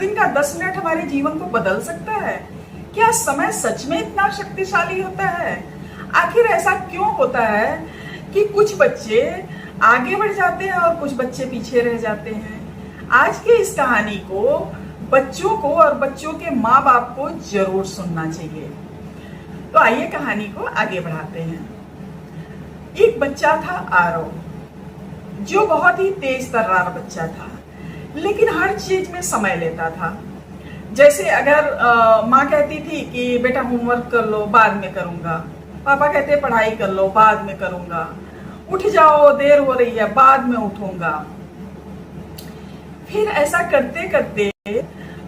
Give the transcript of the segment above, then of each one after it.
दिन का 10 मिनट हमारे जीवन को बदल सकता है? क्या समय सच में इतना शक्तिशाली होता है? आखिर ऐसा क्यों होता है कि कुछ बच्चे आगे बढ़ जाते हैं और कुछ बच्चे पीछे रह जाते हैं? आज की इस कहानी को बच्चों को और बच्चों के माँ बाप को जरूर सुनना चाहिए। तो आइए कहानी को आगे बढ़ाते हैं। एक बच्चा था आरव, जो बहुत ही तेज तर्रार बच्चा था, लेकिन हर चीज में समय लेता था। जैसे अगर माँ कहती थी कि बेटा होमवर्क कर लो, बाद में करूंगा, पापा कहते पढ़ाई कर लो, बाद में करूंगा, उठ जाओ देर हो रही है, बाद में उठूंगा। फिर ऐसा करते करते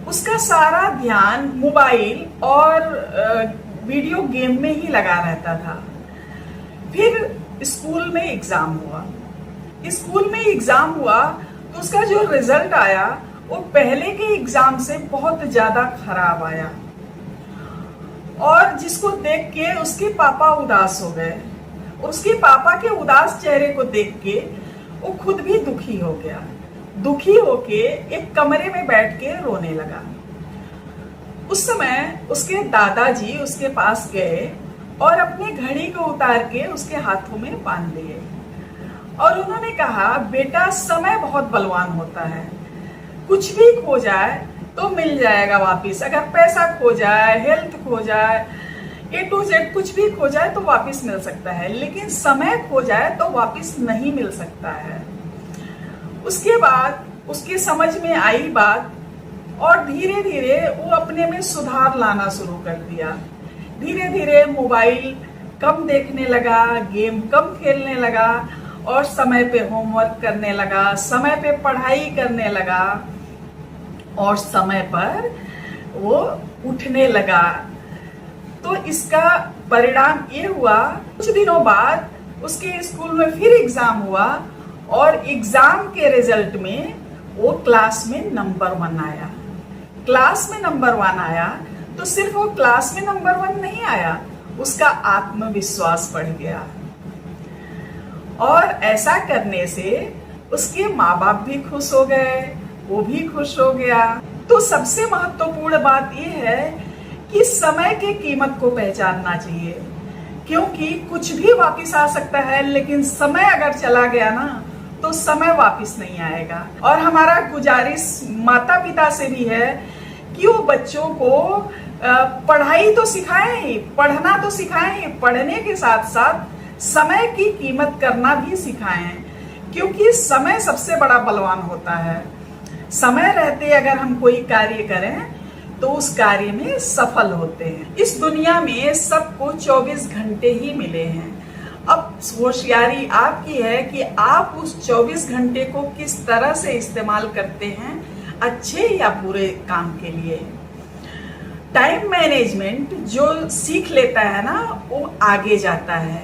उसका सारा ध्यान मोबाइल और वीडियो गेम में ही लगा रहता था। फिर स्कूल में एग्जाम हुआ। स्कूल में एग्जाम हुआ तो उसका जो रिजल्ट आया वो पहले के एग्जाम से बहुत ज्यादा खराब आया, और जिसको देख के उसके पापा उदास हो गए। उसके पापा के उदास चेहरे को देख के वो खुद भी दुखी हो गया। दुखी होके एक कमरे में बैठ के रोने लगा। उस समय उसके दादाजी उसके पास गए और अपनी घड़ी को उतार के उसके हाथों में बांध दिए, और उन्होंने कहा, बेटा समय बहुत बलवान होता है, कुछ भी खो जाए तो मिल जाएगा वापिस। अगर पैसा खो जाए, हेल्थ खो जाए, A to Z कुछ भी खो जाए तो वापिस मिल सकता है, लेकिन समय खो जाए तो वापिस नहीं मिल सकता है। उसके बाद उसके समझ में आई बात, और धीरे धीरे वो अपने में सुधार लाना शुरू कर दिया। धीरे धीरे मोबाइल कम देखने लगा, गेम कम खेलने लगा, और समय पे होमवर्क करने लगा, समय पे पढ़ाई करने लगा, और समय पर वो उठने लगा। तो इसका परिणाम ये हुआ, कुछ दिनों बाद उसके स्कूल में फिर एग्जाम हुआ, और एग्जाम के रिजल्ट में वो क्लास में नंबर 1 आया। क्लास में नंबर 1 आया तो सिर्फ वो क्लास में नंबर 1 नहीं आया, उसका आत्मविश्वास बढ़ गया। और ऐसा करने से उसके माँ बाप भी खुश हो गए, वो भी खुश हो गया। तो सबसे महत्वपूर्ण बात यह है कि समय की कीमत को पहचानना चाहिए, क्योंकि कुछ भी वापस आ सकता है, लेकिन समय अगर चला गया ना तो समय वापस नहीं आएगा। और हमारा गुजारिश माता पिता से भी है कि वो बच्चों को पढ़ाई तो सिखाएं, पढ़ना तो सिखाएं, पढ़ने के साथ साथ समय की कीमत करना भी सिखाएं, क्योंकि समय सबसे बड़ा बलवान होता है। समय रहते अगर हम कोई कार्य करें तो उस कार्य में सफल होते हैं। इस दुनिया में सबको 24 घंटे ही मिले हैं। अब होशियारी आपकी है कि आप उस 24 घंटे को किस तरह से इस्तेमाल करते हैं, अच्छे या बुरे काम के लिए। टाइम मैनेजमेंट जो सीख लेता है ना, वो आगे जाता है।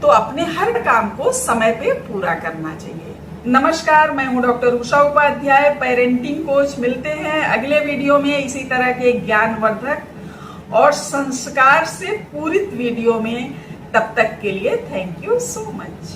तो अपने हर काम को समय पे पूरा करना चाहिए। नमस्कार, मैं हूं doctor Usha Upadhyay, parenting coach. मिलते हैं अगले वीडियो में इसी तरह के ज्ञानवर्धक और संस्कार से पूरित वीडियो में। तब तक के लिए थैंक यू सो मच।